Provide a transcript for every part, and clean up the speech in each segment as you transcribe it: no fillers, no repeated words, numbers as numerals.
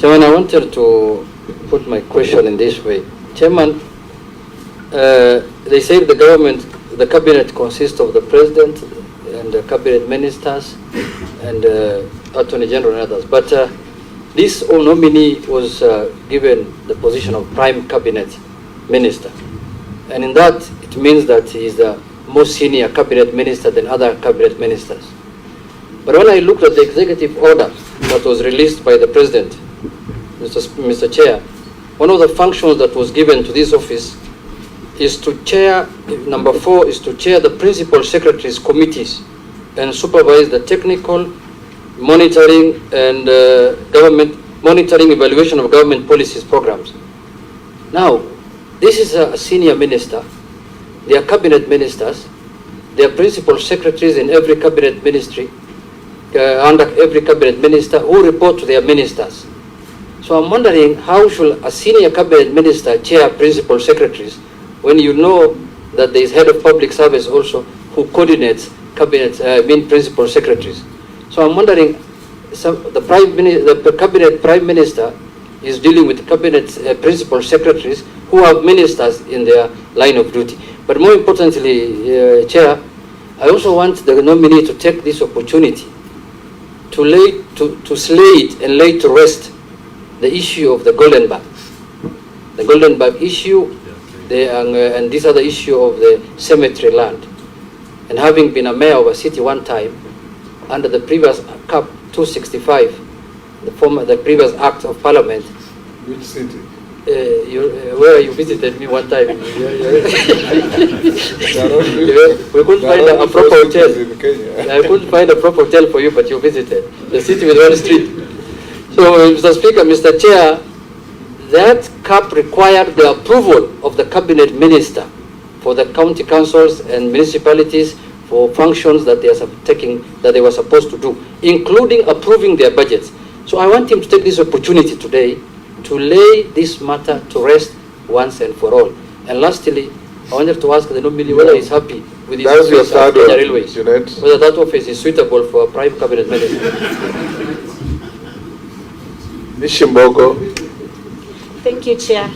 Chairman, I wanted to put my question in this way. Chairman, they say the cabinet consists of the president and the cabinet ministers and attorney general and others. But this nominee was given the position of prime cabinet minister. And in that, it means that he is the most senior cabinet minister than other cabinet ministers. But when I looked at the executive order that was released by the president, Mr. Chair, one of the functions that was given to this office is to chair, number 4, is to chair the principal secretaries committees and supervise the technical monitoring and monitoring evaluation of government policies programs. Now, this is a senior minister. They are cabinet ministers. They are principal secretaries in every cabinet ministry, under every cabinet minister, who report to their ministers. So I'm wondering, how should a senior cabinet minister chair principal secretaries when you know that there is head of public service also who coordinates cabinet, principal secretaries? So I'm wondering, the cabinet prime minister is dealing with cabinet principal secretaries who have ministers in their line of duty. But more importantly, Chair, I also want the nominee to take this opportunity to slate and lay to rest the issue of the golden bag. The golden bag issue, and this other issue of the cemetery land. And having been a mayor of a city one time, under the previous CAP 265, the previous Act of Parliament. Which city? Where you visited me one time. We couldn't find a proper hotel. I couldn't find a proper hotel for you, but you visited the city with one street. So, Mr. Speaker, Mr. Chair, that CAP required the approval of the cabinet minister for the county councils and municipalities for functions that they were supposed to do, including approving their budgets. So I want him to take this opportunity today to lay this matter to rest once and for all. And lastly, I wanted to ask the nominee whether he's happy with his office at Kenya Railways, whether that office is suitable for a prime cabinet minister. Nishimbogo. Thank you, Chair.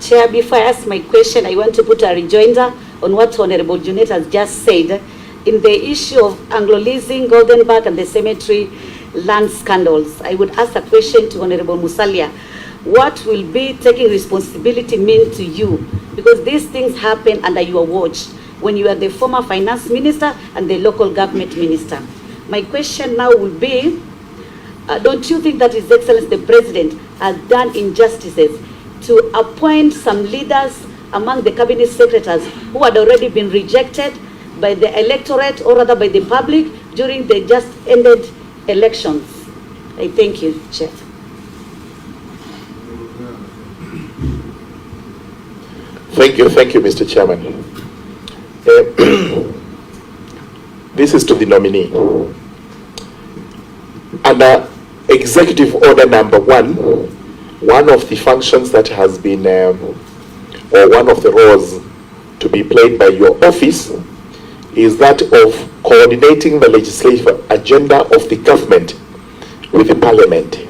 Chair, before I ask my question, I want to put a rejoinder on what Honorable Junet has just said in the issue of Anglo-leasing, Golden Park, and the cemetery land scandals. I would ask a question to Honorable Musalia. What will be taking responsibility mean to you? Because these things happen under your watch when you are the former finance minister and the local government minister. My question now will be, don't you think that His Excellency the President has done injustices to appoint some leaders among the cabinet secretaries who had already been rejected by the electorate, or rather by the public, during the just ended elections? I thank you, Chair. Thank you, Mr. Chairman. This is to the nominee. Under Executive Order number 1, one of the functions that has been, or one of the roles to be played by your office is that of coordinating the legislative agenda of the government with the parliament.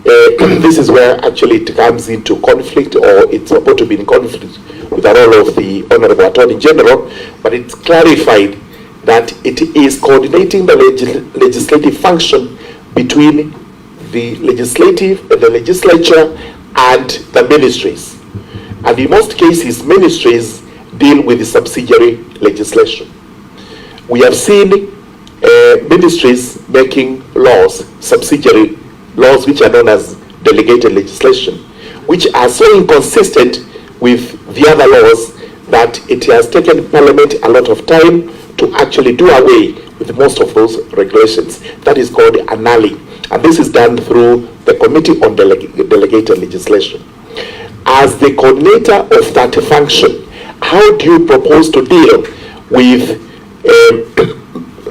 This is where actually it comes into conflict, or it's supposed to be in conflict with the role of the Honorable Attorney General, but it's clarified that it is coordinating the legislative function between the legislative and the legislature and the ministries. And in most cases, ministries deal with the subsidiary legislation. We have seen ministries making laws, subsidiary laws, which are known as delegated legislation, which are so inconsistent with the other laws that it has taken Parliament a lot of time to actually do away with most of those regulations. That is called annulling, and this is done through the Committee on Delegated Legislation. As the coordinator of that function, how do you propose to deal with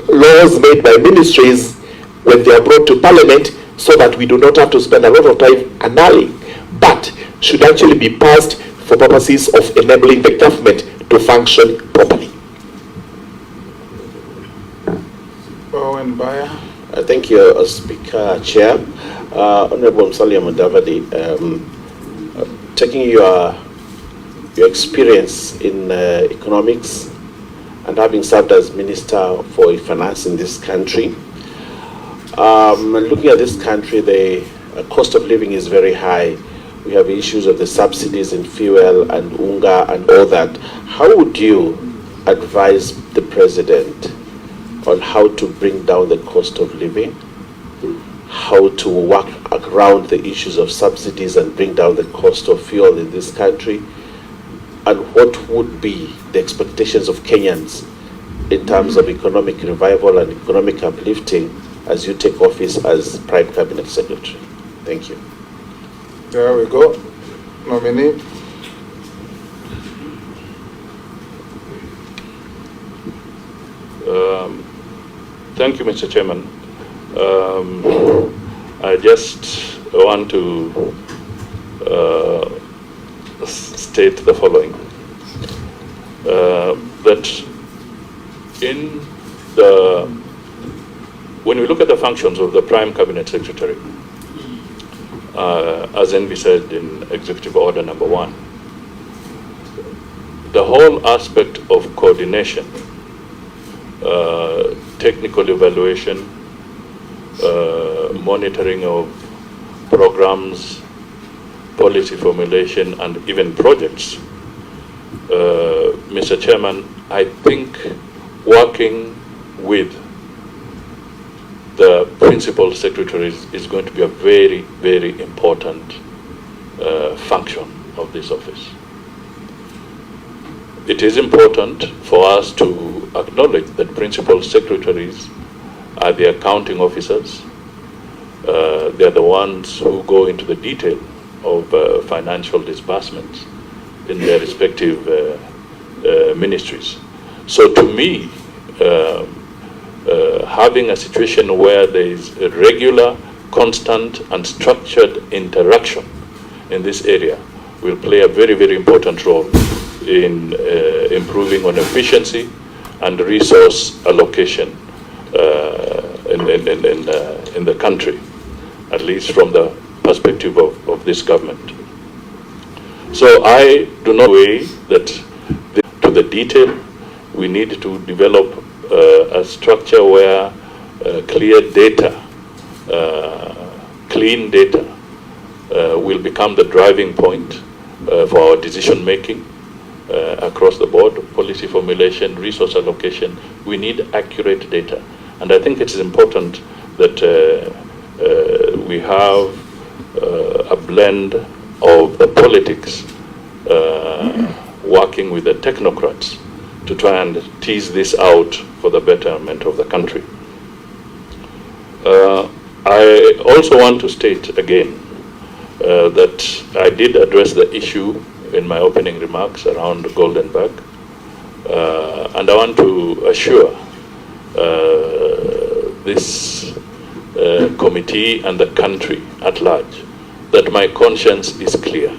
laws made by ministries when they are brought to Parliament, so that we do not have to spend a lot of time annulling, but should actually be passed for purposes of enabling the government to function properly? Owen Baya. Thank you, Speaker, Chair. Honorable Musalia Mudavadi, taking your experience in economics and having served as Minister for Finance in this country, looking at this country, the cost of living is very high. We have issues of the subsidies in fuel and unga and all that. How would you advise the President on how to bring down the cost of living, how to work around the issues of subsidies and bring down the cost of fuel in this country, and what would be the expectations of Kenyans in terms of economic revival and economic uplifting as you take office as Prime Cabinet Secretary? Thank you. There we go. Nominee. Thank you, Mr. Chairman. I just want to state the following. That when we look at the functions of the Prime Cabinet Secretary, as envisaged in Executive Order number 1, the whole aspect of coordination, technical evaluation, monitoring of programs, policy formulation, and even projects. Mr. Chairman, I think working with the principal secretaries is going to be a very, very important function of this office. It is important for us to acknowledge that principal secretaries are the accounting officers. They are the ones who go into the detail of financial disbursements in their respective ministries. So to me, having a situation where there is a regular, constant, and structured interaction in this area will play a very, very important role in improving on efficiency and resource allocation in the country, at least from the perspective of this government. So I do not weigh that to the detail. We need to develop a structure where clear data, clean data will become the driving point for our decision making across the board, policy formulation, resource allocation. We need accurate data. And I think it is important that we have a blend of the politics working with the technocrats to try and tease this out for the betterment of the country. I also want to state again that I did address the issue in my opening remarks around Golden Bag, and I want to assure this committee and the country at large that my conscience is clear.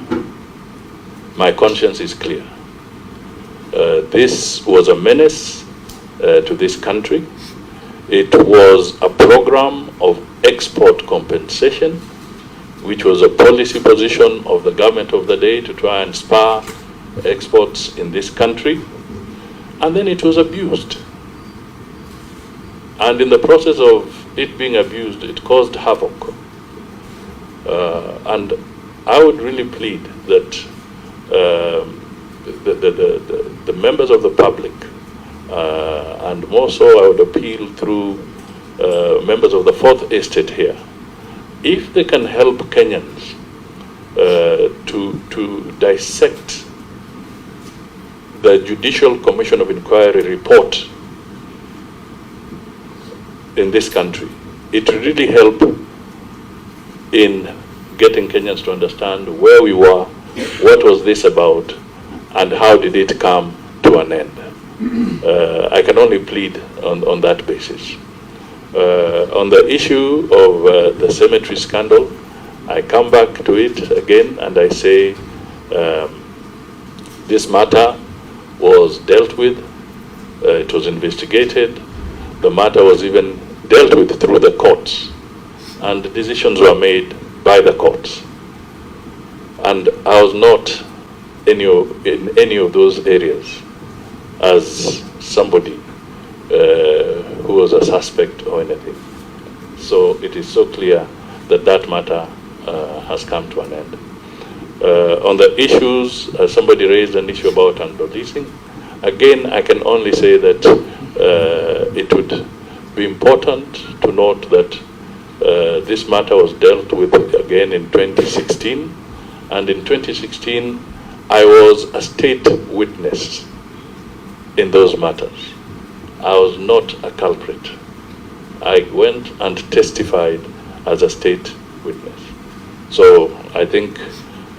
My conscience is clear. This was a menace to this country. It was a program of export compensation, which was a policy position of the government of the day to try and spur exports in this country. And then it was abused. And in the process of it being abused, it caused havoc. And I would really plead that the members of the public, and more so I would appeal through members of the Fourth Estate here, if they can help Kenyans to dissect the Judicial Commission of Inquiry report in this country, it will really help in getting Kenyans to understand where we were, what was this about, and how did it come to an end. I can only plead on that basis. On the issue of the cemetery scandal, I come back to it again and I say this matter was dealt with, it was investigated, the matter was even dealt with through the courts, and the decisions were made by the courts. And I was not in any of those areas as somebody who was a suspect or anything. So it is so clear that that matter has come to an end. On the issues, somebody raised an issue about under-leasing. Again, I can only say that it would be important to note that this matter was dealt with again in 2016. And in 2016, I was a state witness in those matters. I was not a culprit. I went and testified as a state witness. So I think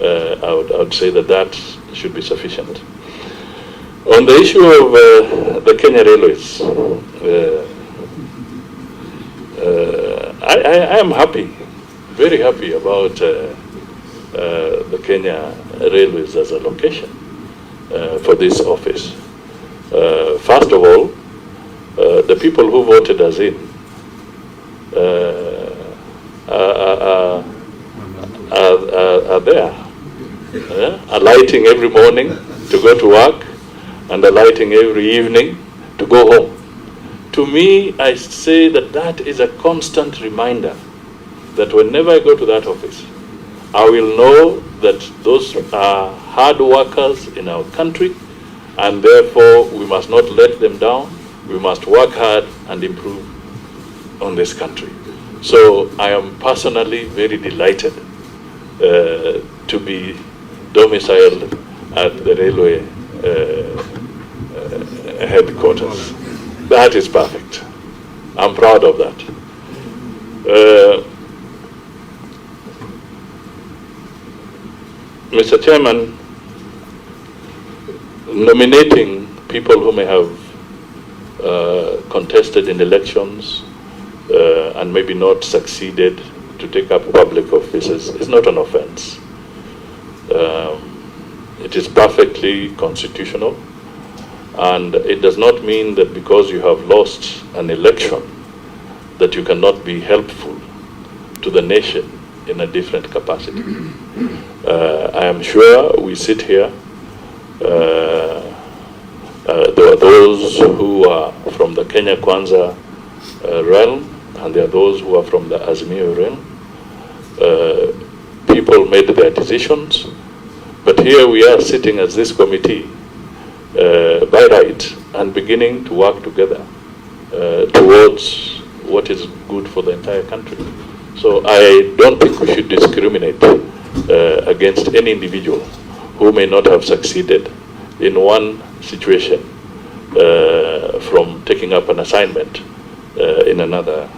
I would say that that should be sufficient. On the issue of the Kenya Railways, I am happy, very happy about the Kenya Railways as a location for this office. First of all, the people who voted us in are there, alighting every morning to go to work and alighting every evening to go home. To me, I say that that is a constant reminder that whenever I go to that office, I will know that those are hard workers in our country, and therefore we must not let them down. We must work hard and improve on this country. So I am personally very delighted to be domiciled at the railway headquarters. That is perfect. I'm proud of that. Mr. Chairman, nominating people who may have contested in elections and maybe not succeeded to take up public offices is not an offense. It is perfectly constitutional, and it does not mean that because you have lost an election that you cannot be helpful to the nation in a different capacity. I am sure we sit here, there are those who are from the Kenya Kwanza realm, and there are those who are from the Azimio realm. People made their decisions, but here we are sitting as this committee by right and beginning to work together towards what is good for the entire country. So I don't think we should discriminate against any individual who may not have succeeded in one situation from taking up an assignment in another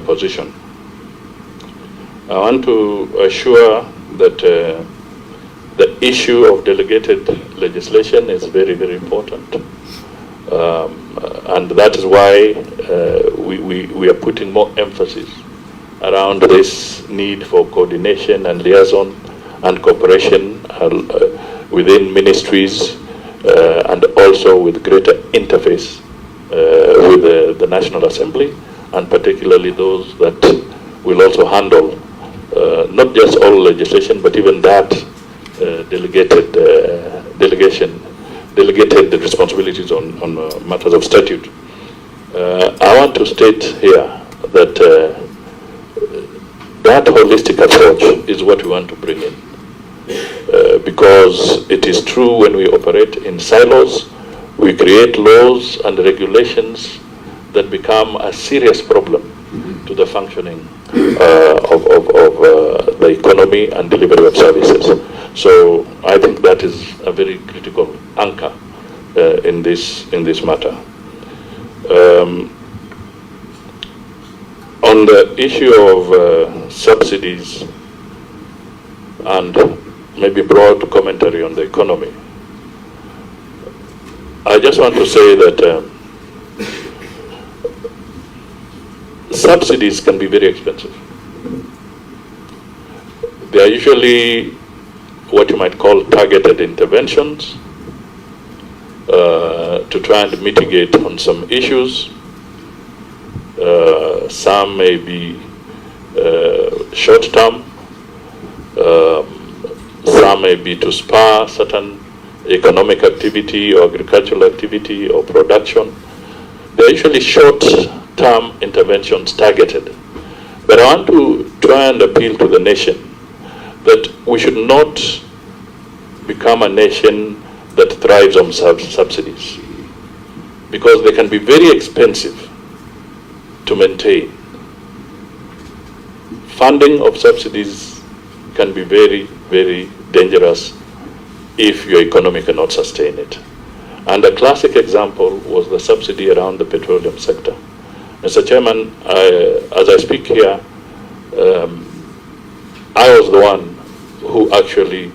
position. I want to assure that the issue of delegated legislation is very, very important. And that is why we are putting more emphasis around this need for coordination and liaison and cooperation within ministries and also with greater interface with the National Assembly, and particularly those that will also handle not just all legislation, but even that delegated responsibilities on matters of statute. I want to state here that that holistic approach is what we want to bring in. Because it is true, when we operate in silos, we create laws and regulations that become a serious problem to the functioning of the economy and delivery of services. So I think that is a very critical anchor in this matter. On the issue of subsidies and maybe broad commentary on the economy, I just want to say that subsidies can be very expensive. They are usually what you might call targeted interventions to try and mitigate on some issues. Some may be short-term. Some may be to spur certain economic activity or agricultural activity or production. They're usually short-term interventions targeted. But I want to try and appeal to the nation that we should not become a nation that thrives on subsidies, because they can be very expensive to maintain. Funding of subsidies can be very, very dangerous if your economy cannot sustain it. And a classic example was the subsidy around the petroleum sector. Mr. Chairman, as I speak here, I was the one who actually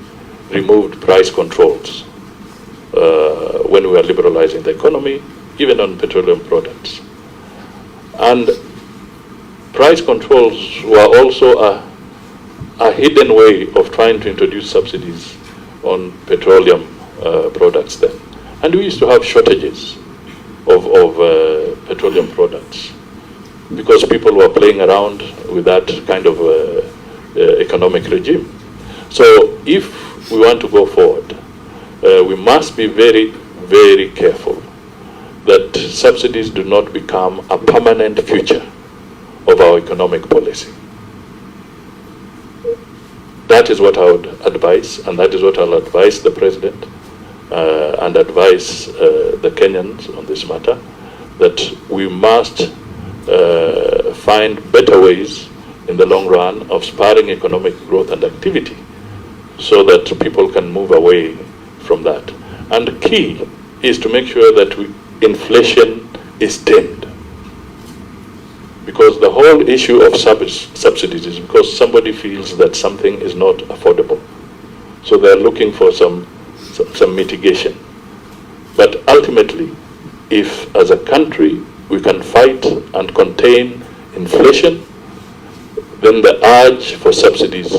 removed price controls when we were liberalizing the economy, even on petroleum products. And price controls were also a hidden way of trying to introduce subsidies on petroleum products then. And we used to have shortages of petroleum products because people were playing around with that kind of economic regime. So if we want to go forward, we must be very, very careful that subsidies do not become a permanent feature of our economic policy. That is what I would advise, and that is what I'll advise the President and advise the Kenyans on this matter, that we must find better ways in the long run of spurring economic growth and activity so that people can move away from that. And the key is to make sure that inflation is tamed. Because the whole issue of subsidies is because somebody feels that something is not affordable. So they're looking for some mitigation. But ultimately, if as a country we can fight and contain inflation, then the urge for subsidies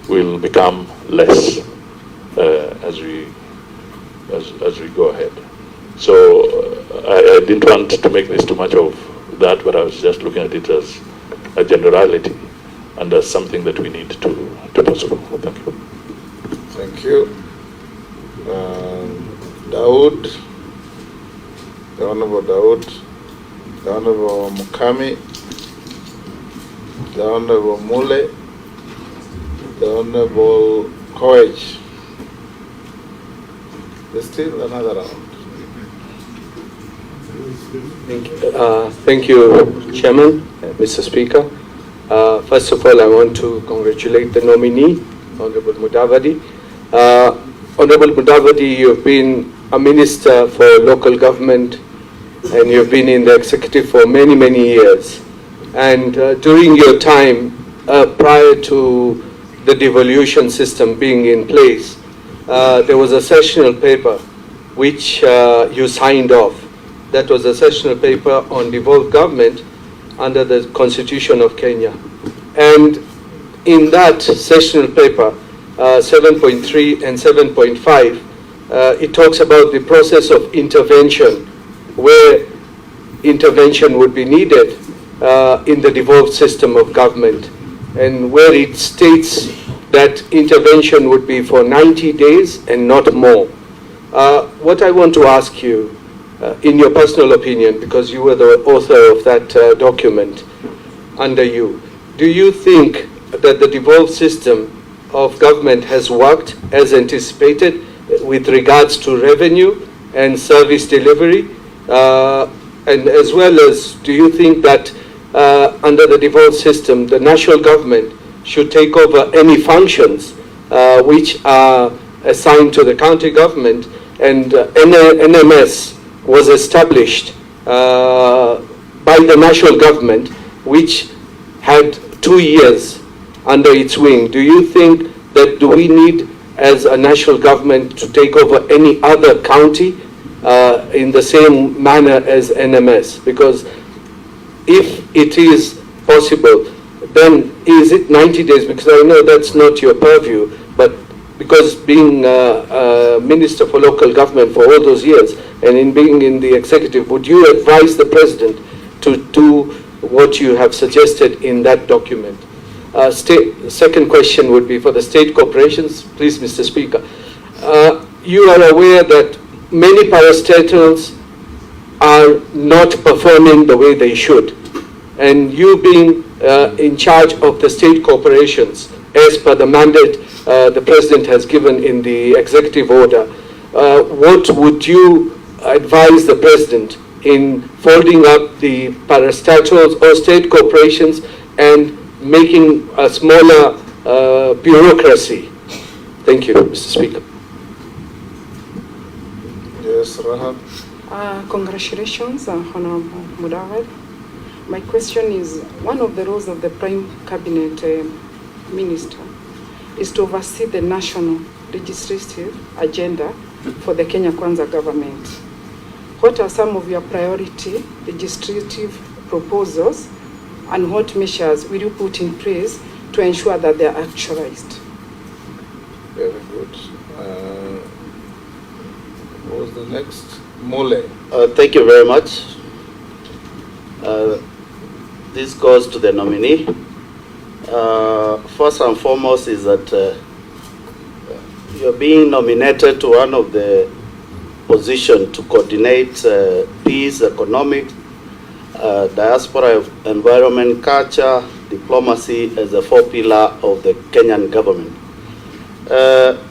will become less as we go ahead. So I didn't want to make this too much of that, but I was just looking at it as a generality and as something that we need to pursue. Thank you. Thank you. Daud, the Honorable Daud, the Honorable Mukami, the Honorable Mule, the Honorable Koech. There's still another round. Thank you, Chairman, Mr. Speaker. First of all, I want to congratulate the nominee, Honorable Mudavadi. Honorable Mudavadi, you've been a minister for local government and you've been in the executive for many, many years. And during your time, prior to the devolution system being in place, there was a sessional paper which you signed off. That was a sessional paper on devolved government under the Constitution of Kenya. And in that sessional paper, 7.3 and 7.5, it talks about the process of intervention, where intervention would be needed in the devolved system of government, and where it states that intervention would be for 90 days and not more. What I want to ask you, in your personal opinion, because you were the author of that document under you, do you think that the devolved system of government has worked as anticipated with regards to revenue and service delivery? And as well as, do you think that under the devolved system, the national government should take over any functions which are assigned to the county government, and NMS was established by the national government, which had 2 years under its wing? Do you think that do we need as a national government to take over any other county in the same manner as NMS? Because if it is possible, then is it 90 days? Because I know that's not your purview, but because being a minister for local government for all those years and in being in the executive, would you advise the president to do what you have suggested in that document. Second question would be for the state corporations. Please, Mr. Speaker. You are aware that many parastatals are not performing the way they should. And you being in charge of the state corporations, as per the mandate the President has given in the executive order, what would you advise the President in folding up the parastatals or state corporations and making a smaller bureaucracy? Thank you, Mr. Speaker. Yes, Rahab. Congratulations, Honorable Mudavadi. My question is, one of the roles of the Prime Cabinet Minister is to oversee the national legislative agenda for the Kenya Kwanza government. What are some of your priority legislative proposals, and what measures will you put in place to ensure that they are actualized? Very good. What was the next? Mule. Thank you very much. This goes to the nominee. First and foremost is that you're being nominated to one of the positions to coordinate peace, economic, diaspora, environment, culture, diplomacy as a 4 pillar of the Kenyan government.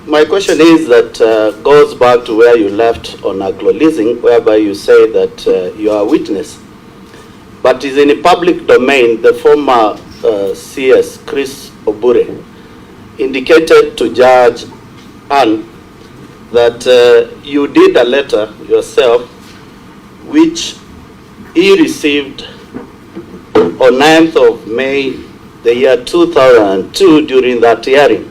My question is that goes back to where you left on agro-leasing, whereby you say that you are a witness. But is in a public domain, the former CS, Chris Obure, indicated to Judge Ann that you did a letter yourself, which he received on 9th of May, the year 2002, during that hearing,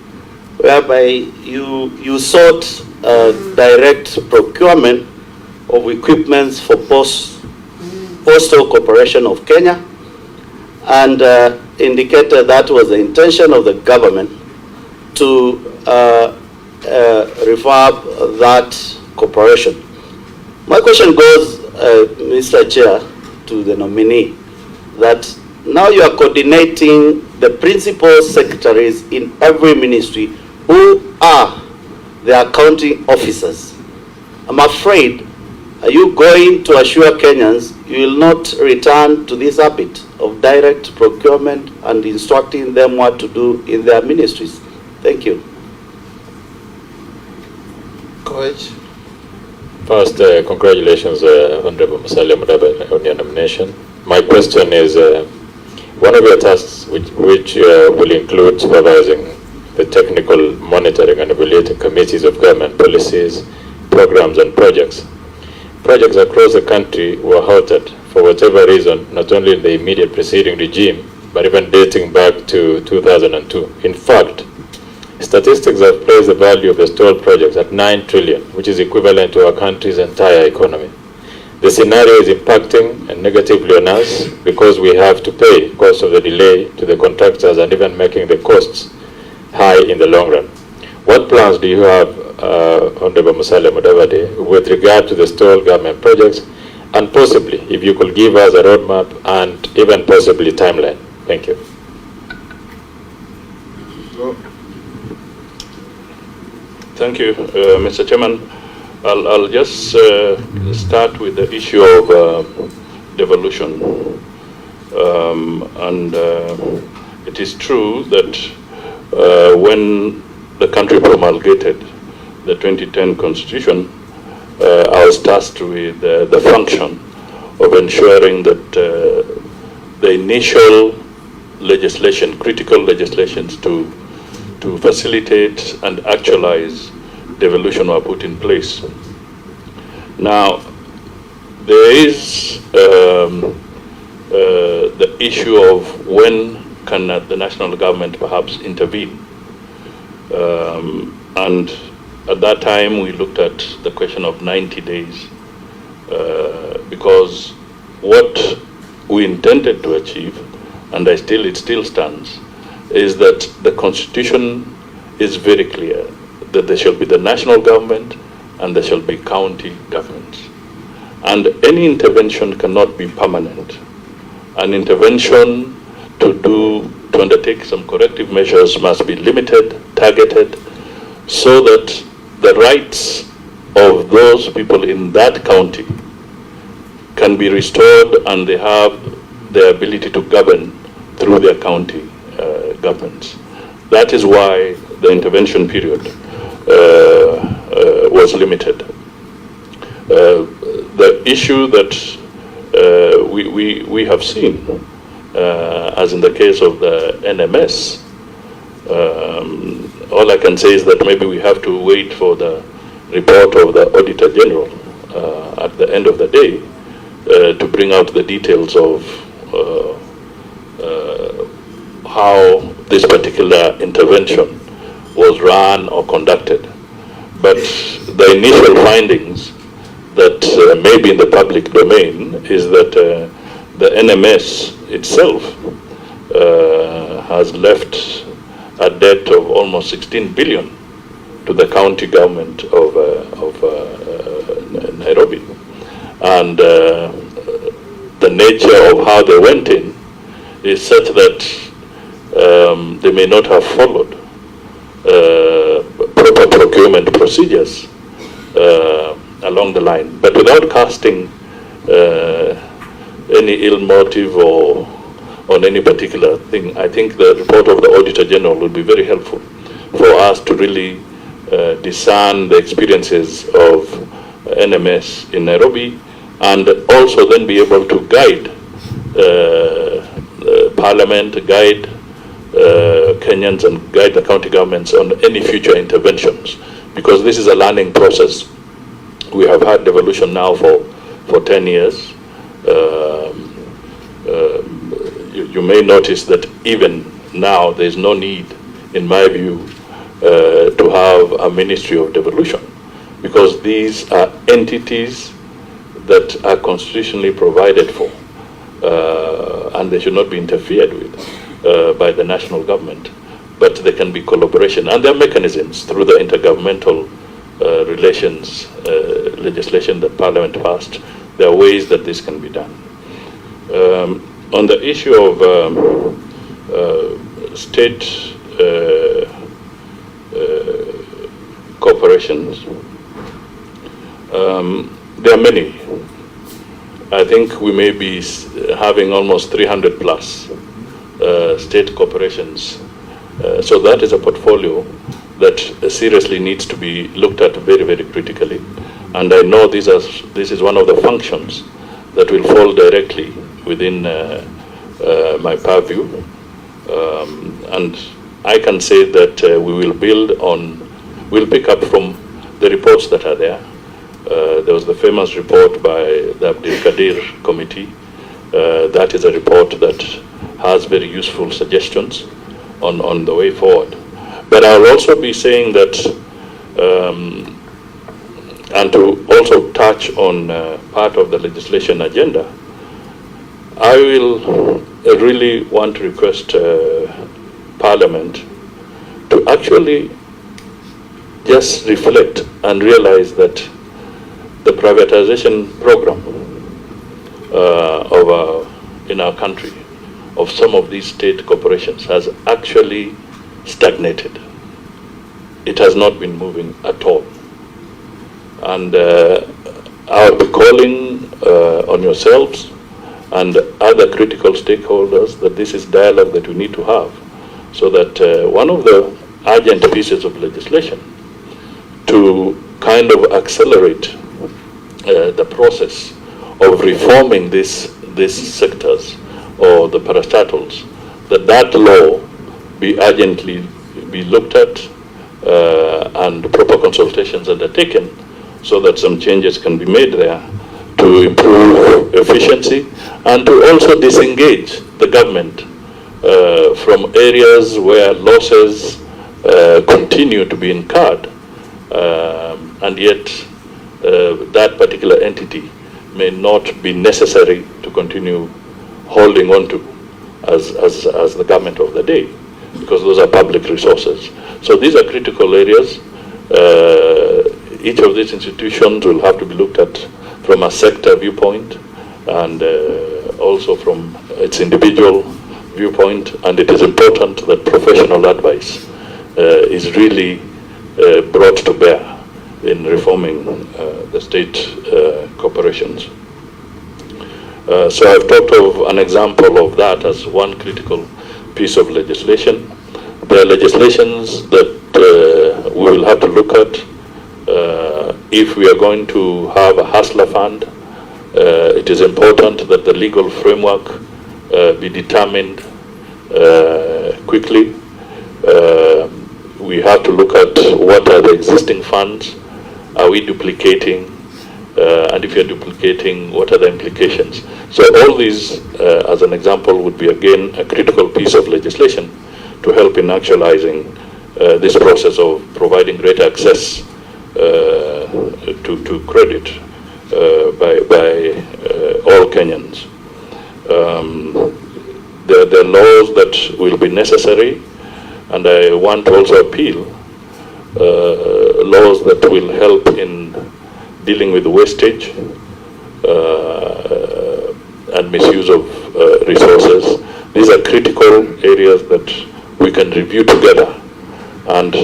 whereby you sought direct procurement of equipments for Postal Corporation of Kenya, and indicated that was the intention of the government to refurb that corporation. My question goes, Mr. Chair, to the nominee, that now you are coordinating the principal secretaries in every ministry who are the accounting officers. I'm afraid, are you going to assure Kenyans you will not return to this habit of direct procurement and instructing them what to do in their ministries? Thank you. Coach. First, congratulations, Honorable Musalia Mudavadi, on your nomination. My question is, one of your tasks, which will include supervising the technical monitoring and evaluating committees of government policies, programs, and projects. Projects across the country were halted for whatever reason, not only in the immediate preceding regime, but even dating back to 2002. In fact, statistics have placed the value of the stalled projects at 9 trillion, which is equivalent to our country's entire economy. The scenario is impacting and negatively on us because we have to pay cost of the delay to the contractors and even making the costs high in the long run. What plans do you have, Honorable Musalia Mudavadi, with regard to the stalled government projects, and possibly if you could give us a roadmap and even possibly timeline? Thank you. Thank you, Mr. Chairman. I'll just start with the issue of devolution. It is true that when the country promulgated the 2010 Constitution, I was tasked with the function of ensuring that the initial legislation, critical legislations to facilitate and actualize devolution were put in place. Now, there is the issue of when can the national government perhaps intervene. And at that time, we looked at the question of 90 days because what we intended to achieve, and it still stands, is that the Constitution is very clear that there shall be the national government and there shall be county governments. And any intervention cannot be permanent an intervention to undertake some corrective measures must be limited, targeted, so that the rights of those people in that county can be restored and they have the ability to govern through their county governments. That is why the intervention period was limited. The issue that we have seen, as in the case of the NMS, all I can say is that maybe we have to wait for the report of the Auditor General at the end of the day to bring out the details of how this particular intervention was run or conducted. But the initial findings that may be in the public domain is that the NMS itself has left a debt of almost 16 billion to the county government of Nairobi. And the nature of how they went in is such that they may not have followed proper procurement procedures along the line. But without casting any ill motive or on any particular thing, I think the report of the Auditor General will be very helpful for us to really discern the experiences of NMS in Nairobi, and also then be able to guide Parliament, guide Kenyans, and guide the county governments on any future interventions, because this is a learning process. We have had devolution now for 10 years. You may notice that even now there is no need, in my view, to have a ministry of devolution, because these are entities that are constitutionally provided for, and they should not be interfered with by the national government, but there can be collaboration, and there are mechanisms through the intergovernmental relations legislation that Parliament passed. There are ways that this can be done. On the issue of state corporations, there are many. I think we may be having almost 300 plus state corporations. So that is a portfolio that seriously needs to be looked at very, very critically. And I know this is one of the functions that will fall directly within my purview. And I can say that we will we'll pick up from the reports that are there. There was the famous report by the Abdul Kadir Committee. That is a report that has very useful suggestions on the way forward. But I'll also be saying that, and to also touch on part of the legislation agenda, I will really want to request Parliament to actually just reflect and realize that the privatization program in our country of some of these state corporations has actually stagnated. It has not been moving at all. And I'll be calling on yourselves and other critical stakeholders that this is dialogue that we need to have, so that one of the urgent pieces of legislation to kind of accelerate the process of reforming these sectors or the parastatals, that law be urgently be looked at and proper consultations undertaken, so that some changes can be made there to improve efficiency and to also disengage the government from areas where losses continue to be incurred, and yet that particular entity may not be necessary to continue holding on to as the government of the day, because those are public resources. So these are critical areas. Each of these institutions will have to be looked at from a sector viewpoint, and also from its individual viewpoint, and it is important that professional advice is really brought to bear in reforming the state corporations. So I've talked of an example of that as one critical piece of legislation. There are legislations that we will have to look at if we are going to have a hustler fund. It is important that the legal framework be determined quickly. We have to look at what are the existing funds. Are we duplicating? And if you're duplicating, what are the implications? So all these, as an example, would be again a critical piece of legislation to help in actualizing this process of providing greater access to credit by all Kenyans. There are laws that will be necessary, and I want to also appeal laws that will help in dealing with wastage and misuse of resources. These are critical areas that we can review together, and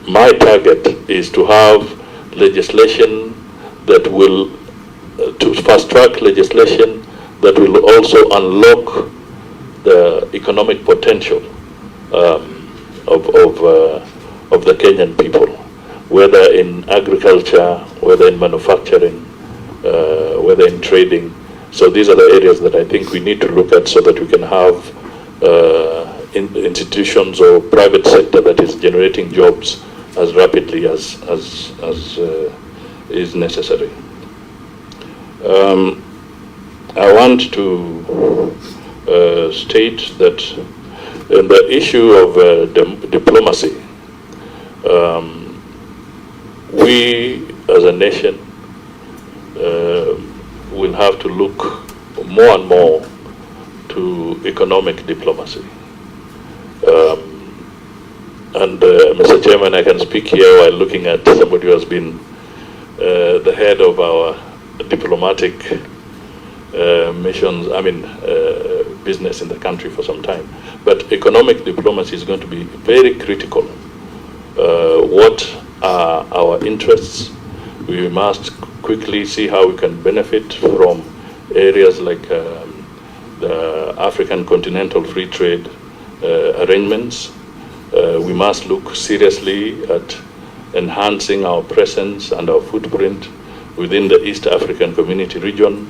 my target is to have legislation that will, to fast-track legislation that will also unlock the economic potential of the Kenyan people, whether in agriculture, whether in manufacturing, whether in trading. So these are the areas that I think we need to look at so that we can have institutions or private sector that is generating jobs as rapidly as is necessary. I want to state that in the issue of diplomacy, we as a nation will have to look more and more to economic diplomacy. Mr. Chairman, I can speak here while looking at somebody who has been the head of our diplomatic missions, business in the country for some time. But economic diplomacy is going to be very critical. What are our interests? We must quickly see how we can benefit from areas like the African Continental Free Trade arrangements. We must look seriously at enhancing our presence and our footprint within the East African Community region,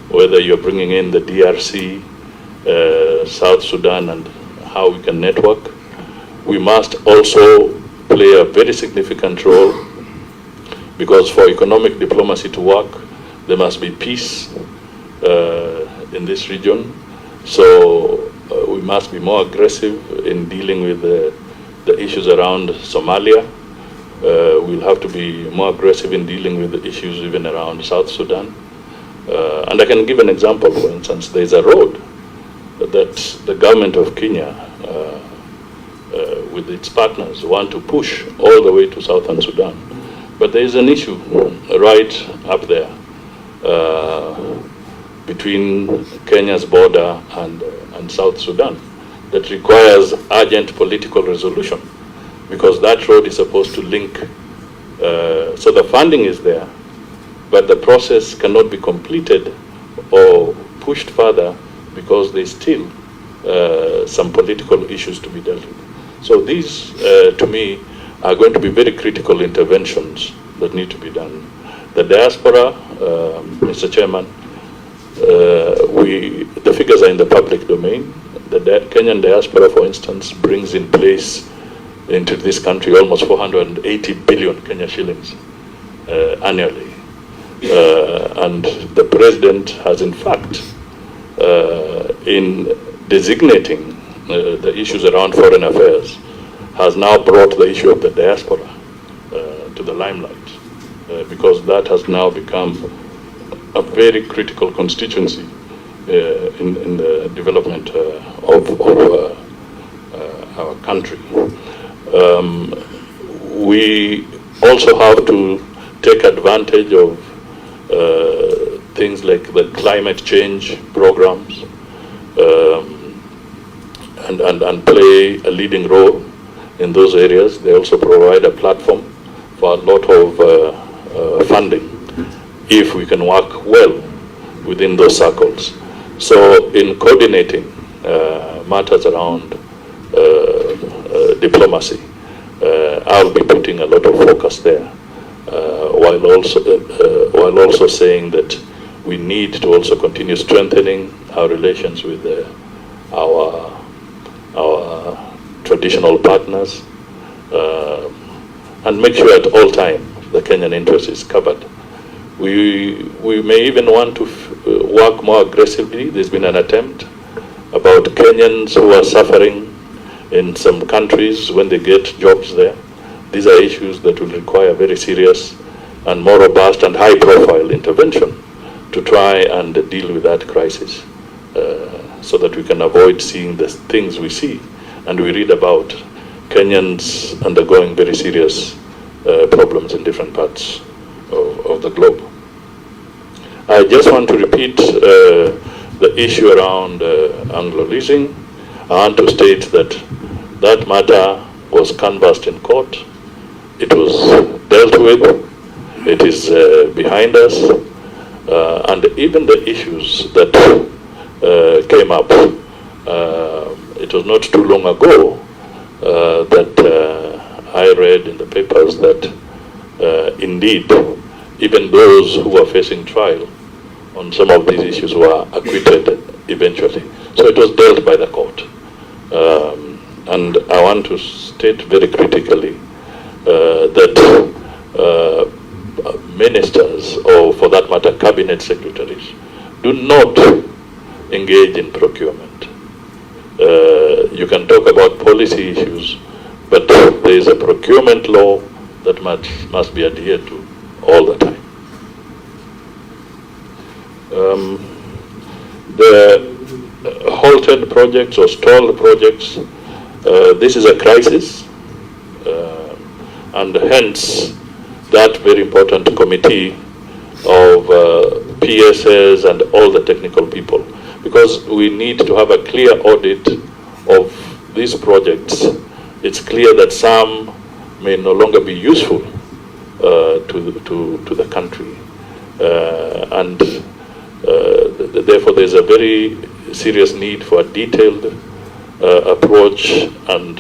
whether you're bringing in the DRC, South Sudan, and how we can network. We must also play a very significant role, because for economic diplomacy to work, there must be peace in this region. So we must be more aggressive in dealing with the issues around Somalia. We'll have to be more aggressive in dealing with the issues even around South Sudan. And I can give an example. For instance, there's a road that the government of Kenya, with its partners, want to push all the way to Southern Sudan. But there is an issue right up there between Kenya's border and South Sudan that requires urgent political resolution, because that road is supposed to link. So the funding is there, but the process cannot be completed or pushed further because there's still some political issues to be dealt with. So these, to me, are going to be very critical interventions that need to be done. The diaspora, Mr. Chairman, the figures are in the public domain. The Kenyan diaspora, for instance, brings in place into this country almost 480 billion Kenya shillings annually. And the president has, in fact, in designating the issues around foreign affairs, has now brought the issue of the diaspora to the limelight, because that has now become a very critical constituency in the development of our country. We also have to take advantage of things like the climate change programs. and play a leading role in those areas. They also provide a platform for a lot of funding if we can work well within those circles. So in coordinating matters around diplomacy, I'll be putting a lot of focus there, while also saying that we need to also continue strengthening our relations with our traditional partners, and make sure at all times the Kenyan interest is covered. We may even want to work more aggressively. There's been an attempt about Kenyans who are suffering in some countries when they get jobs there. These are issues that will require very serious and more robust and high-profile intervention to try and deal with that crisis, so that we can avoid seeing the things we see and we read about Kenyans undergoing very serious problems in different parts of the globe. I just want to repeat the issue around Anglo leasing. I want to state that that matter was canvassed in court. It was dealt with. It is behind us. And even the issues that came up, it was not too long ago that I read in the papers that indeed even those who were facing trial on some of these issues were acquitted eventually. So it was dealt by the court. And I want to state very critically that ministers, or for that matter cabinet secretaries, do not engage in procurement. You can talk about policy issues, but there is a procurement law that must be adhered to all the time. The halted projects or stalled projects, this is a crisis, and hence that very important committee of PSS and all the technical people, because we need to have a clear audit of these projects. It's clear that some may no longer be useful to the country, and therefore there's a very serious need for a detailed approach and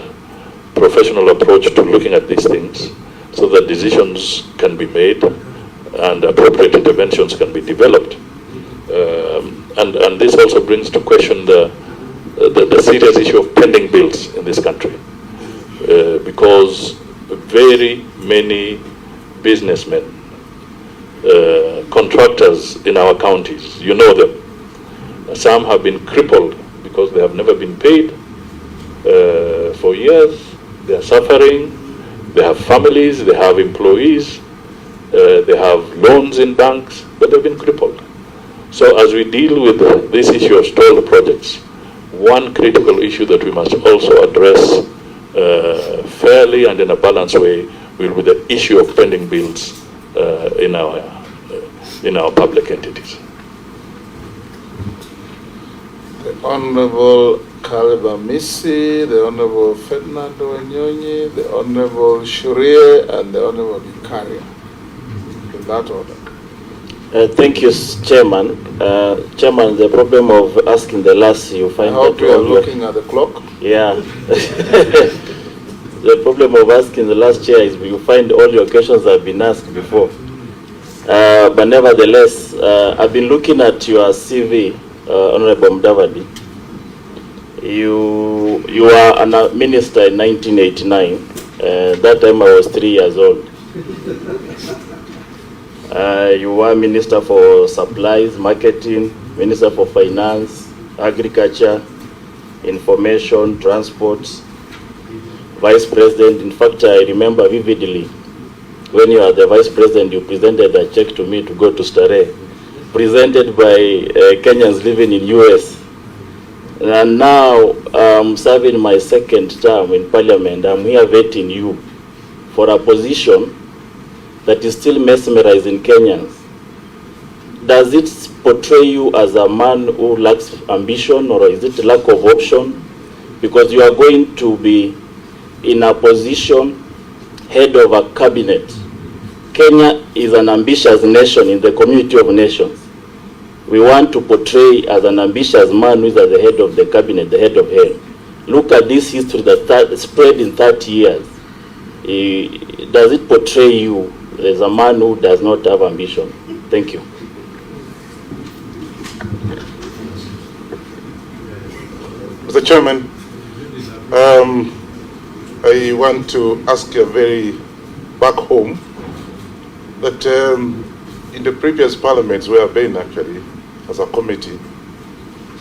professional approach to looking at these things, so that decisions can be made and appropriate interventions can be developed. And this also brings to question the serious issue of pending bills in this country, because very many businessmen, contractors in our counties, you know them, some have been crippled because they have never been paid for years. They are suffering. They have families, they have employees, they have loans in banks, but they've been crippled. So as we deal with this issue of stalled projects, one critical issue that we must also address fairly and in a balanced way will be the issue of pending bills in our public entities. The Honorable Kaliba Misi, the Honorable Ferdinando Wanyonyi, the Honorable Shurie, and the Honorable Ikaria. In that order. Thank you, Chairman. Chairman, the problem of asking the last, you find I hope that you are looking at the clock. Yeah. The problem of asking the last, Chair, is you find all your questions have been asked before. But nevertheless, I've been looking at your CV, Honorable Mudavadi. You were a minister in 1989. That time I was 3 years old. You were Minister for Supplies, Marketing, Minister for Finance, Agriculture, Information, Transport, Vice President. In fact, I remember vividly when you are the Vice President, you presented a check to me to go to Starehe, presented by Kenyans living in US. And now I'm serving my second term in Parliament. I'm here vetting you for a position that is still mesmerizing Kenyans. does it portray you as a man who lacks ambition, or is it lack of option? Because you are going to be in a position head of a cabinet. Kenya is an ambitious nation in the community of nations. We want to portray as an ambitious man who is at the head of the cabinet, the head of hell. Look at this history that spread in 30 years. Does it portray you as a man who does not have ambition? Thank you. Mr. Chairman, I want to ask you very back home that in the previous parliaments we have been actually, as a committee,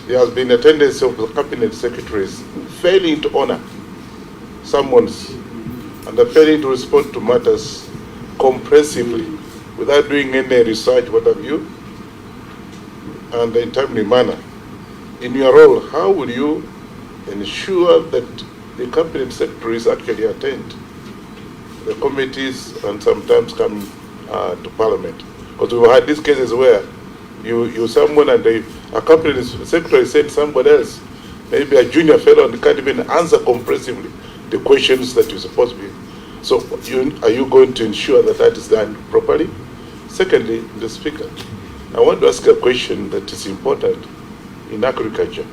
there has been a tendency of the cabinet secretaries failing to honor summons and failing to respond to matters comprehensively without doing any research, what have you, and in a timely manner. In your role, how will you ensure that the cabinet secretaries actually attend the committees and sometimes come to parliament? Because we've had these cases where you someone and a cabinet secretary said somebody else, maybe a junior fellow, and can't even answer comprehensively the questions that you're supposed to be. So are you going to ensure that that is done properly? Secondly, the Speaker, I want to ask a question that is important in agriculture.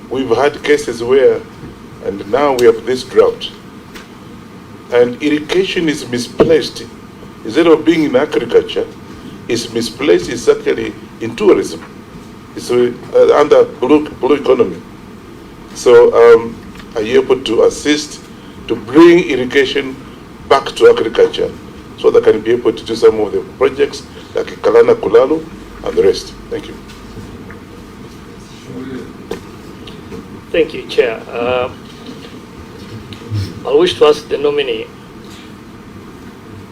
We've had cases where, and now we have this drought, and irrigation is misplaced. Instead of being in agriculture, it's misplaced, it's actually in tourism. It's under blue economy. So are you able to assist to bring irrigation back to agriculture so they can be able to do some of the projects like Kalana Kulalu and the rest? Thank you. Thank you, Chair. I wish to ask the nominee,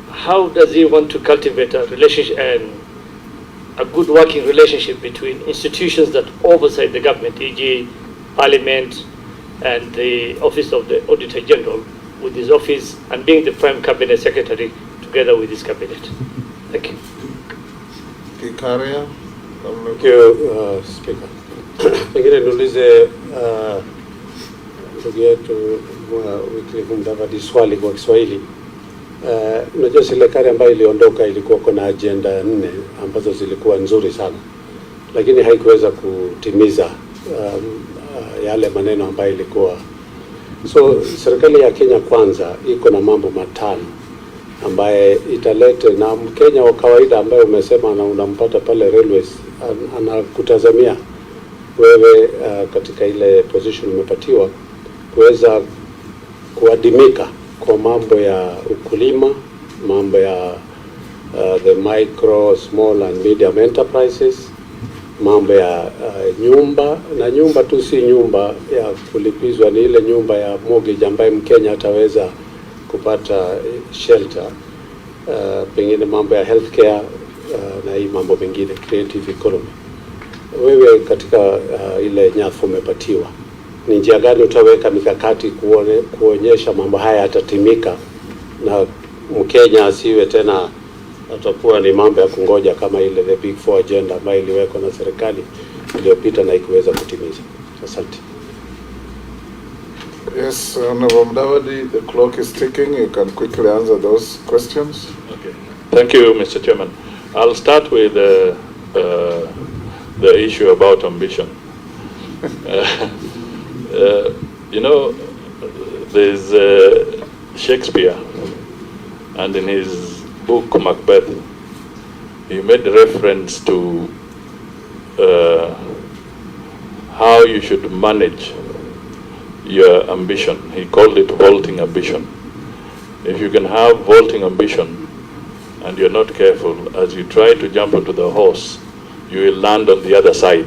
how does he want to cultivate a relationship and a good working relationship between institutions that oversight the government, e.g. Parliament and the Office of the Auditor General, with his office and being the Prime Cabinet Secretary together with his cabinet? Thank you. Kikaria. Thank you, Speaker. Pengine niulize ndugu yetu Wycliffe Mudavadi swali kwa Kiswahili. Unajua serikali ambayo iliondoka ilikuwa kuna agenda 4 ambazo zilikuwa nzuri sana, lakini haikuweza kutimiza yale maneno ambayo ilikuwa. So serikali ya Kenya Kwanza iko na mambo 5 ambaye italete, na Mkenya wa kawaida ambaye umesema na unampata pale railways anakutazamia wewe katika ile position umepatiwa kuweza kuadimika kwa mambo ya ukulima, mambo ya the micro, small and medium enterprises, mambo ya nyumba, na nyumba tu si nyumba ya kulipizwa, ni ile nyumba ya mortgage ambaye Mkenya ataweza kupata shelter, pengine mambo ya healthcare na hii mambo mengine, creative economy. Wewe katika ile nyadhifa umepatiwa, ni njia gani utaweka mikakati kuonyesha mambo haya yatatimika na Mkenya asiwe tena atakuwa ni mambo ya kungoja kama ile the big 4 agenda ambayo iliwekwa na serikali iliyopita na ikiweza kutimiza? Asante. Yes, Honorable Mudavadi, the clock is ticking. You can quickly answer those questions. Okay. Thank you, Mr. Chairman. I'll start with the issue about ambition. You know, there's Shakespeare, and in his book Macbeth, he made reference to how you should manage your ambition. He called it vaulting ambition. If you can have vaulting ambition and you're not careful, as you try to jump onto the horse, you will land on the other side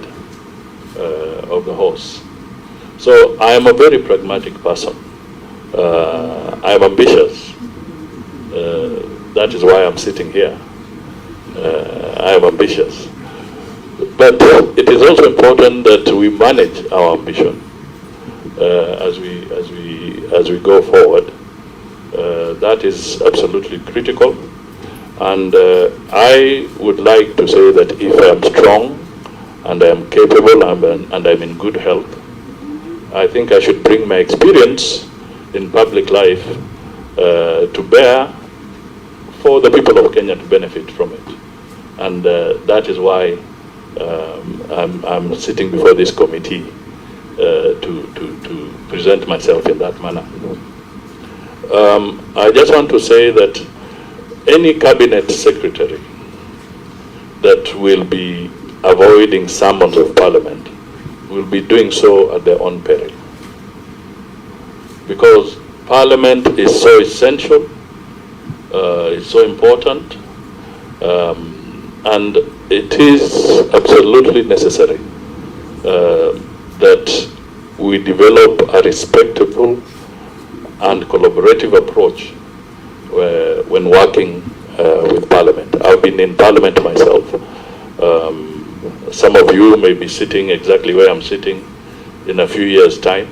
of the horse. So I am a very pragmatic person. I am ambitious. That is why I'm sitting here. I am ambitious. But it is also important that we manage our ambition as we go forward. That is absolutely critical. And I would like to say that if I am strong and I am capable and I'm in good health, I think I should bring my experience in public life to bear for the people of Kenya to benefit from it. And that is why I'm sitting before this committee to present myself in that manner. I just want to say that any cabinet secretary that will be avoiding summons of parliament will be doing so at their own peril. Because parliament is so essential, it's so important, and it is absolutely necessary that we develop a respectable and collaborative approach when working with Parliament. I've been in Parliament myself. Some of you may be sitting exactly where I'm sitting in a few years' time,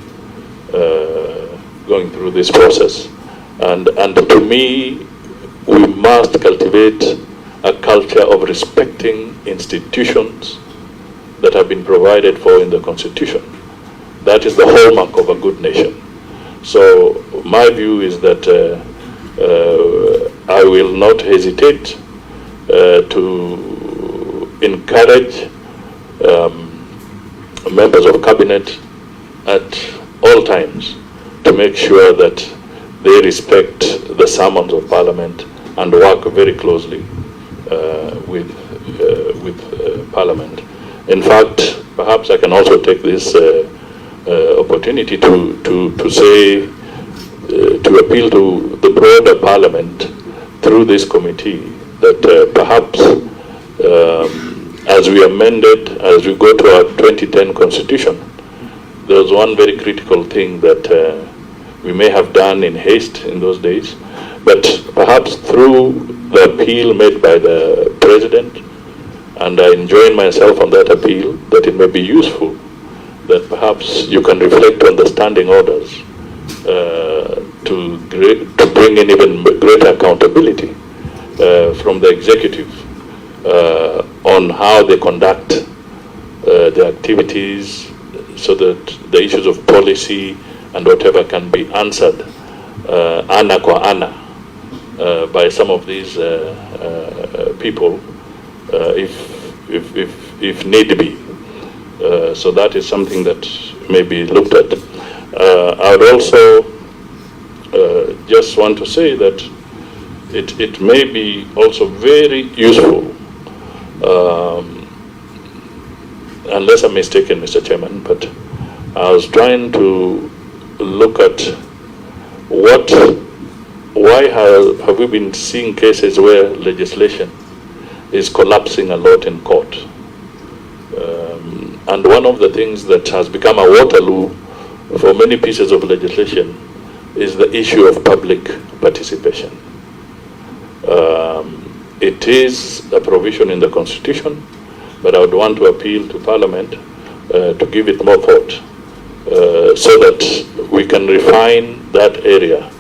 going through this process. And to me, we must cultivate a culture of respecting institutions that have been provided for in the Constitution. That is the hallmark of a good nation. So my view is that I will not hesitate to encourage members of cabinet at all times to make sure that they respect the summons of Parliament and work very closely with Parliament. In fact, perhaps I can also take this opportunity to say, to appeal to the broader Parliament through this committee that perhaps as we amended, as we go to our 2010 Constitution, there was one very critical thing that we may have done in haste in those days, but perhaps through the appeal made by the President, and I enjoin myself on that appeal, that it may be useful that perhaps you can reflect on the standing orders to bring in even greater accountability from the executive on how they conduct their activities, so that the issues of policy and whatever can be answered ana kwa ana by some of these people if need be. So that is something that may be looked at. I would also just want to say that it may be also very useful, unless I'm mistaken, Mr. Chairman, but I was trying to look at why have we been seeing cases where legislation is collapsing a lot in court. And one of the things that has become a Waterloo for many pieces of legislation is the issue of public participation. It is a provision in the Constitution, but I would want to appeal to Parliament to give it more thought so that we can refine that area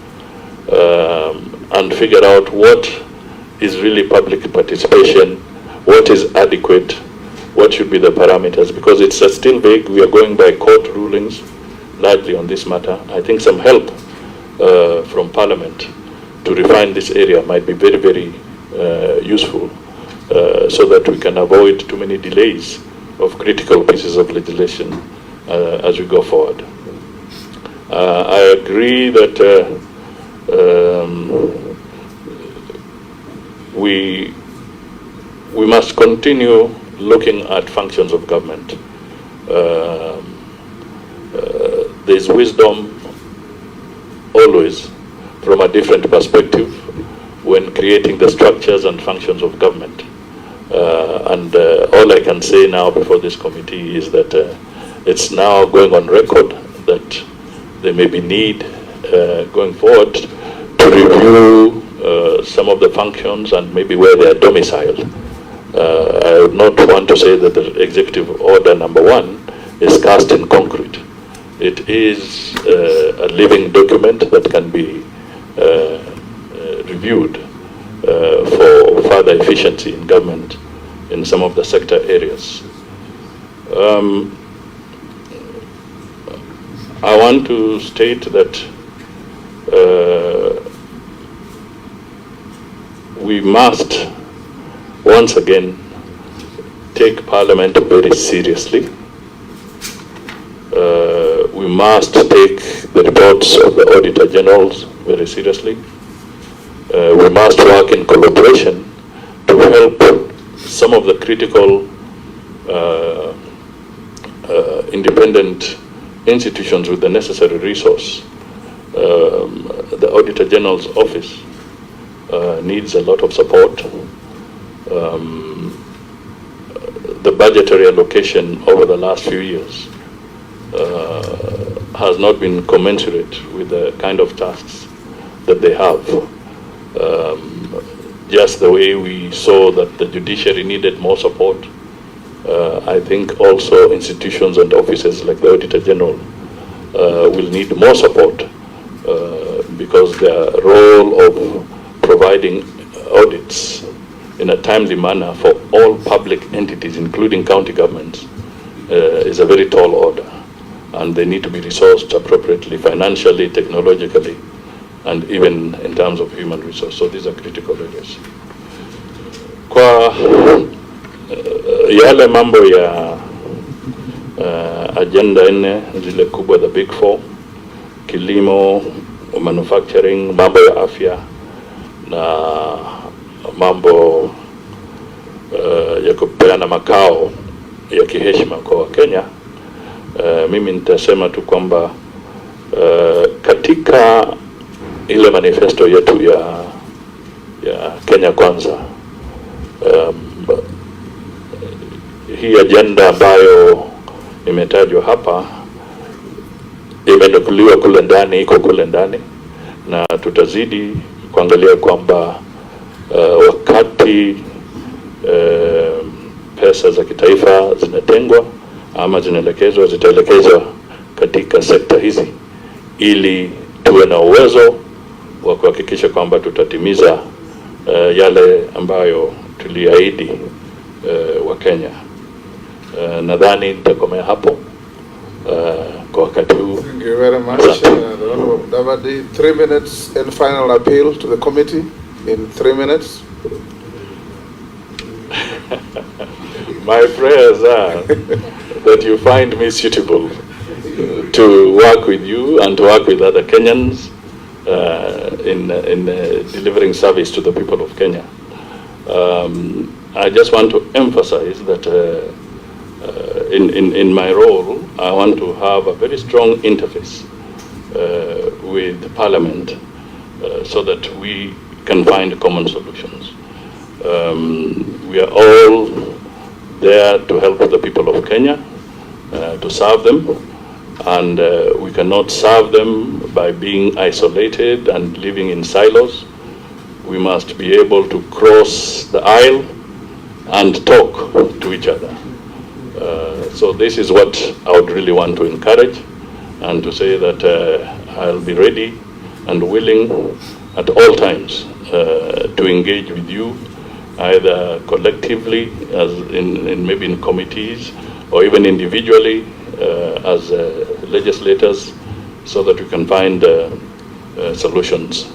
and figure out what is really public participation, what is adequate, what should be the parameters, because it's still vague. We are going by court rulings largely on this matter. I think some help from Parliament to refine this area might be very, very useful so that we can avoid too many delays of critical pieces of legislation as we go forward. I agree that we must continue looking at functions of government. There's wisdom always from a different perspective when creating the structures and functions of government. And all I can say now before this committee is that it's now going on record that there may be need going forward to review some of the functions and maybe where they are domiciled. I would not want to say that the Executive Order number 1 is cast in concrete. It is a living document that can be reviewed for further efficiency in government in some of the sector areas. I want to state that we must once again take Parliament very seriously. We must take the reports of the Auditor Generals very seriously. We must work in collaboration to help some of the critical independent institutions with the necessary resource. The Auditor General's office needs a lot of support. The budgetary allocation over the last few years has not been commensurate with the kind of tasks that they have. Just the way we saw that the judiciary needed more support, I think also institutions and offices like the Auditor General will need more support because their role of providing audits in a timely manner for all public entities, including county governments, is a very tall order. And they need to be resourced appropriately, financially, technologically, and even in terms of human resource. So these are critical areas. Kwa yale mambo ya agenda 4 zile kubwa, the big 4, kilimo, manufacturing, mambo ya afya na mambo ya kupeana makao ya kiheshima kwa Wakenya, mimi nitasema tu kwamba katika ile manifesto yetu ya Kenya Kwanza, hii agenda ambayo imetajwa hapa imenukuliwa kule ndani, iko kule ndani, na tutazidi kuangalia kwamba wakati pesa za kitaifa zinatengwa ama zitaelekezwa katika sekta hizi, ili tuwe na uwezo wa kuhakikisha kwamba tutatimiza yale ambayo tuliahidi wa Kenya. Nadhani nitakomea hapo kwa wakati huu. Thank you very much, the Honorable Mudavadi. 3 minutes and final appeal to the committee in 3 minutes. My prayers are that you find me suitable to work with you and to work with other Kenyans in delivering service to the people of Kenya. I just want to emphasize that in my role, I want to have a very strong interface with Parliament so that we can find common solutions. We are all there to help the people of Kenya, to serve them, and we cannot serve them by being isolated and living in silos. We must be able to cross the aisle and talk to each other. So this is what I would really want to encourage, and to say that I'll be ready and willing at all times to engage with you, either collectively, as in maybe in committees, or even individually as legislators, so that we can find solutions.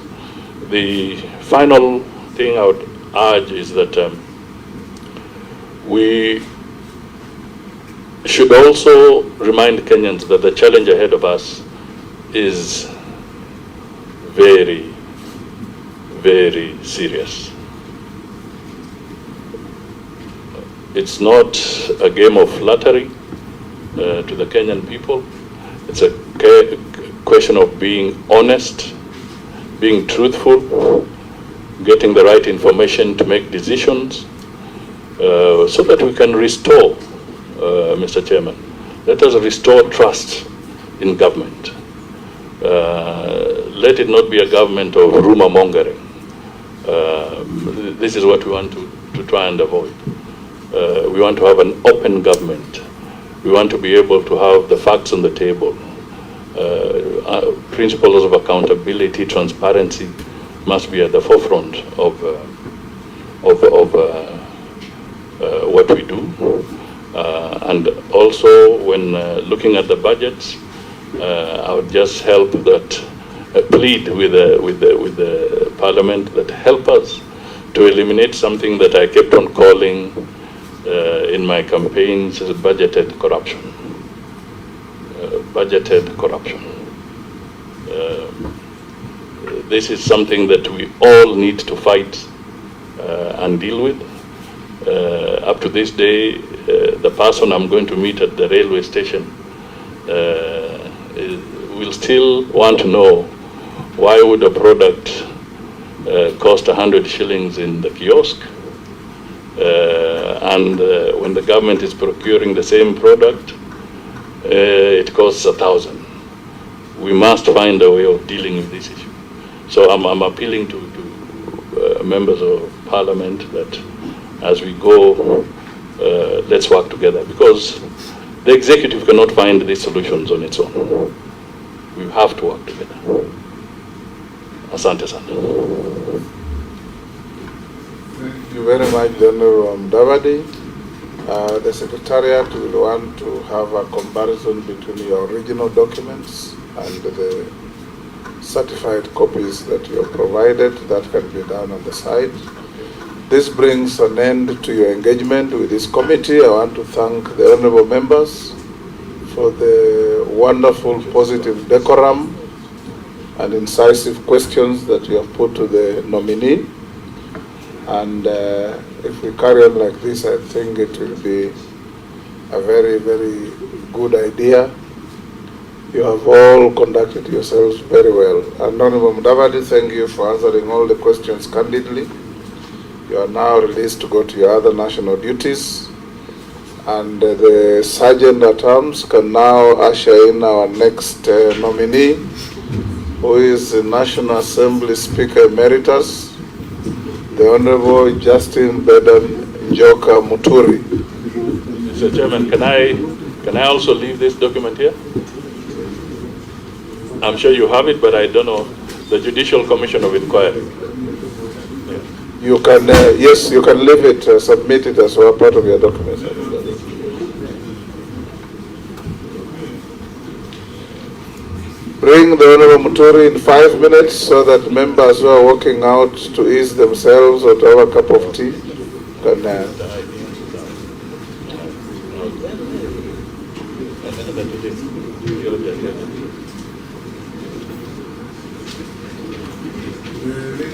The final thing I would urge is that we should also remind Kenyans that the challenge ahead of us is very, very serious. It's not a game of flattery to the Kenyan people. It's a question of being honest, being truthful, getting the right information to make decisions, so that we can restore, Mr. Chairman, let us restore trust in government. Let it not be a government of rumor mongering. This is what we want to try and avoid. We want to have an open government. We want to be able to have the facts on the table, principles of accountability, transparency, must be at the forefront of what we do. And also, when looking at the budgets, I would just help that plead with the Parliament that help us to eliminate something that I kept on calling in my campaigns as budgeted corruption. Budgeted corruption. This is something that we all need to fight and deal with. Up to this day, the person I'm going to meet at the railway station will still want to know why would a product cost 100 shillings in the kiosk and when the government is procuring the same product, it costs 1,000. We must find a way of dealing with this issue. So I'm appealing to members of Parliament that as we go, let's work together, because the executive cannot find these solutions on its own. We have to work together. Asante sana. Thank you very much, General Mudavadi. The Secretariat will want to have a comparison between your original documents and the certified copies that you have provided. That can be done on the side. This brings an end to your engagement with this committee. I want to thank the honorable members for the wonderful, positive decorum and incisive questions that you have put to the nominee. And if we carry on like this, I think it will be a very, very good idea. You have all conducted yourselves very well. And Honorable Mudavadi, thank you for answering all the questions candidly. You are now released to go to your other national duties. And the Sergeant at Arms can now usher in our next nominee, who is the National Assembly Speaker Emeritus, the Honorable Justin Bedan Njoka Muturi. Mr. Chairman, can I also leave this document here? I'm sure you have it, but I don't know. The Judicial Commission of Inquiry. You can, yes, you can leave it, submit it as well, part of your document. Bring the Honorable Muturi in 5 minutes so that members who are walking out to ease themselves or to have a cup of tea can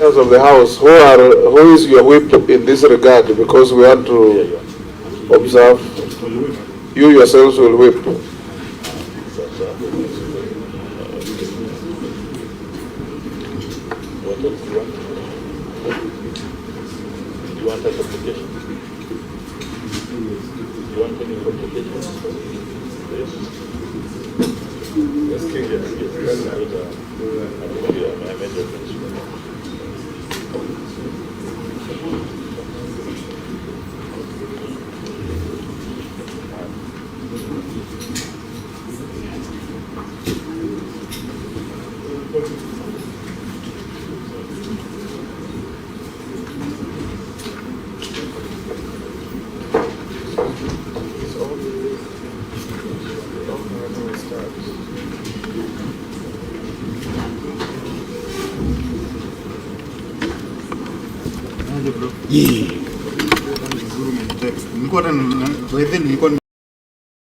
Members of the House, who is your whip in this regard? Because we want to observe. You yourselves will whip. You want a complication? You want any complications? Yes. Yes, King. Yes. I made reference. Nilikuwa